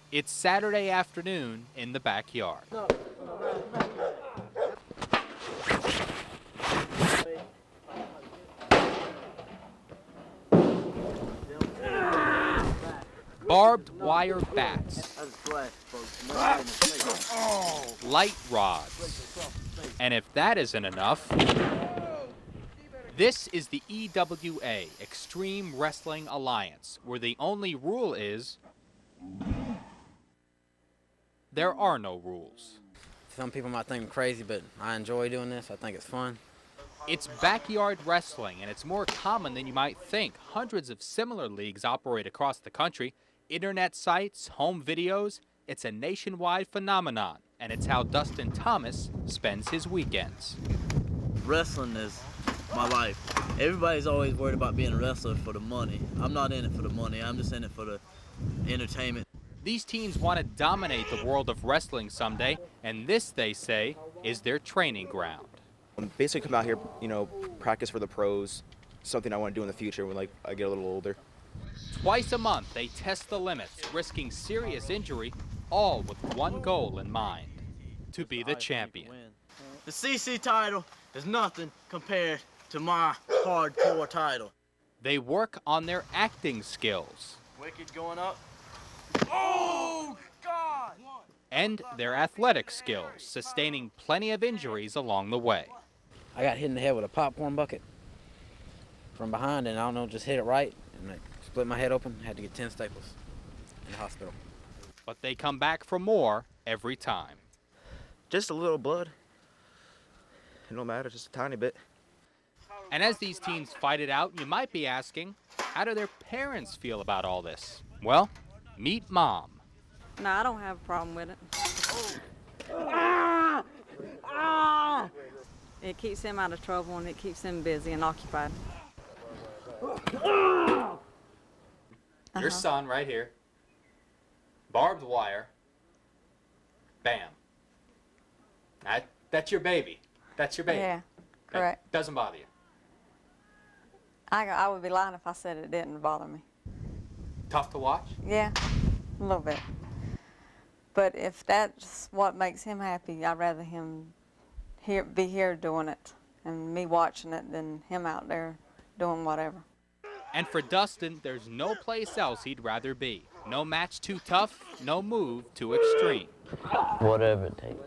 It's Saturday afternoon in the backyard. Barbed wire bats, light rods, and if that isn't enough, this is the EWA, Extreme Wrestling Alliance, where the only rule is there are no rules. Some people might think I'm crazy, but I enjoy doing this. I think it's fun. It's backyard wrestling, and it's more common than you might think. Hundreds of similar leagues operate across the country. Internet sites, home videos, it's a nationwide phenomenon, and it's how Dustin Thomas spends his weekends. Wrestling is my life. Everybody's always worried about being a wrestler for the money. I'm not in it for the money. I'm just in it for the entertainment. These teens want to dominate the world of wrestling someday, and this, they say, is their training ground. Basically come out here, practice for the pros, something I want to do in the future when I get a little older. Twice a month, they test the limits, risking serious injury, all with one goal in mind, to be the champion. The CC title is nothing compared to my hardcore title. They work on their acting skills. Wicked going up. Oh, God! And their athletic skills, sustaining plenty of injuries along the way. I got hit in the head with a popcorn bucket from behind, and I don't know, just hit it right, and I split my head open. Had to get 10 staples in the hospital. But they come back for more every time. Just a little blood. It don't matter, just a tiny bit. And as these teens fight it out, you might be asking, how do their parents feel about all this? Well, meet Mom. No, I don't have a problem with it. It keeps him out of trouble and it keeps him busy and occupied. Your son right here. Barbed wire. Bam. That's your baby. That's your baby. Yeah, correct. That doesn't bother you. I would be lying if I said it didn't bother me. Tough to watch? Yeah, a little bit. But if that's what makes him happy, I'd rather him be here doing it and me watching it than him out there doing whatever. And for Dustin, there's no place else he'd rather be. No match too tough, no move too extreme. Whatever it takes.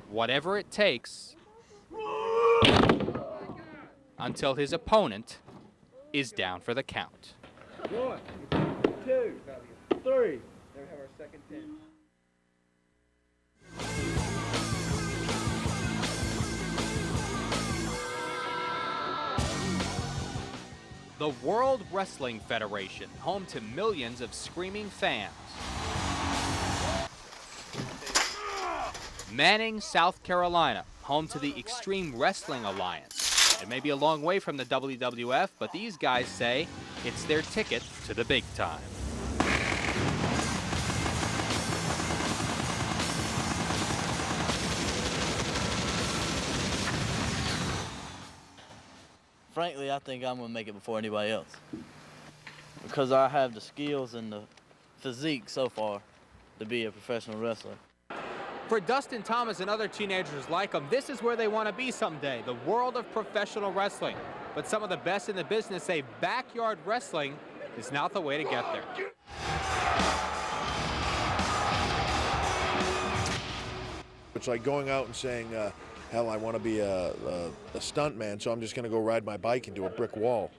Whatever it takes, until his opponent is down for the count. 1, 2, 3. There we have our second 10. The World Wrestling Federation, home to millions of screaming fans. Manning, South Carolina, home to the Extreme Wrestling Alliance. It may be a long way from the WWF, but these guys say it's their ticket to the big time. Frankly, I think I'm going to make it before anybody else. Because I have the skills and the physique so far to be a professional wrestler. For Dustin Thomas and other teenagers like him, this is where they want to be someday, the world of professional wrestling. But some of the best in the business say backyard wrestling is not the way to get there. It's like going out and saying, hell, I want to be a stunt man, so I'm just going to go ride my bike into a brick wall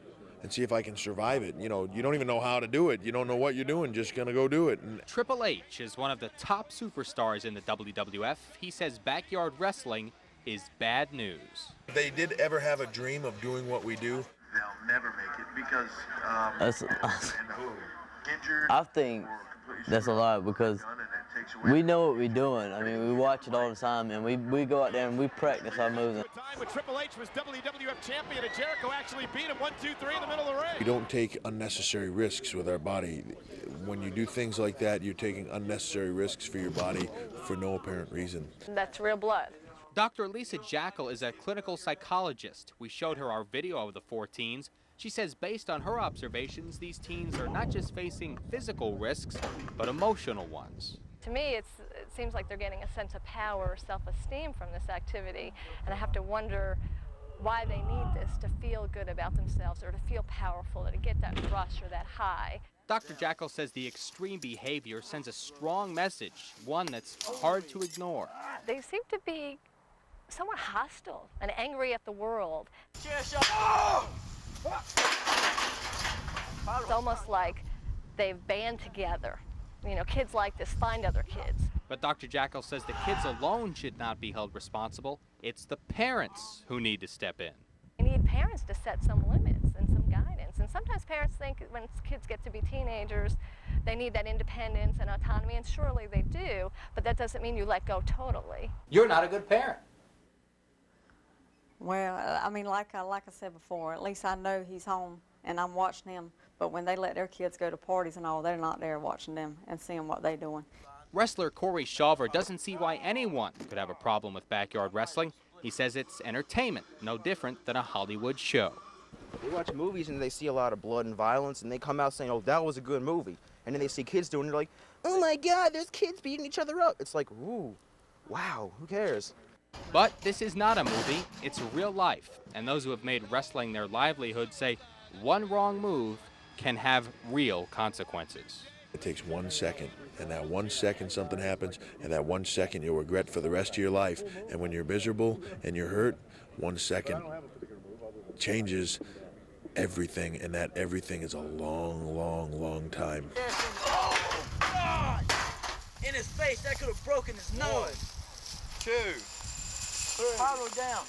and see if I can survive it. You don't even know how to do it. You don't know what you're doing, just going to go do it. And Triple H is one of the top superstars in the WWF. He says backyard wrestling is bad news. if they did ever have a dream of doing what we do, they'll never make it because injured. I think that's a lot because we know what we're doing. I mean, we watch it all the time, and we go out there and we practice our moves. Time when Triple H was WWF champion and Jericho actually beat him 1, 2, 3 in the middle of the ring. we don't take unnecessary risks with our body. When you do things like that, you're taking unnecessary risks for your body for no apparent reason. That's real blood. Dr. Lisa Jackal is a clinical psychologist. We showed her our video of the 4 teens. She says based on her observations, these teens are not just facing physical risks, but emotional ones. To me, it seems like they're getting a sense of power or self-esteem from this activity, and I have to wonder why they need this to feel good about themselves or to feel powerful or to get that rush or that high. Dr. Jackal says the extreme behavior sends a strong message, one that's hard to ignore. They seem to be somewhat hostile and angry at the world. It's almost like they've band together. You know, kids like this find other kids. But Dr. Jackal says the kids alone should not be held responsible. It's the parents who need to step in. We need parents to set some limits and some guidance. And sometimes parents think when kids get to be teenagers, they need that independence and autonomy, and surely they do, but that doesn't mean you let go totally. You're not a good parent. Well, I mean, like I said before, at least I know he's home and I'm watching him. But when they let their kids go to parties and all, they're not there watching them and seeing what they're doing. Wrestler Corey Shawver doesn't see why anyone could have a problem with backyard wrestling. He says it's entertainment, no different than a Hollywood show. They watch movies and they see a lot of blood and violence, and they come out saying, oh, that was a good movie. And then they see kids doing it, they're like, oh my God, there's kids beating each other up. It's like, ooh, wow, who cares? But this is not a movie, it's real life. And those who have made wrestling their livelihood say one wrong move can have real consequences. It takes 1 second, and that 1 second something happens, and that 1 second you'll regret for the rest of your life. And when you're miserable and you're hurt, 1 second changes everything, and that everything is a long, long, long time. Oh, God! In his face, that could have broken his nose. 2, 3. Follow down.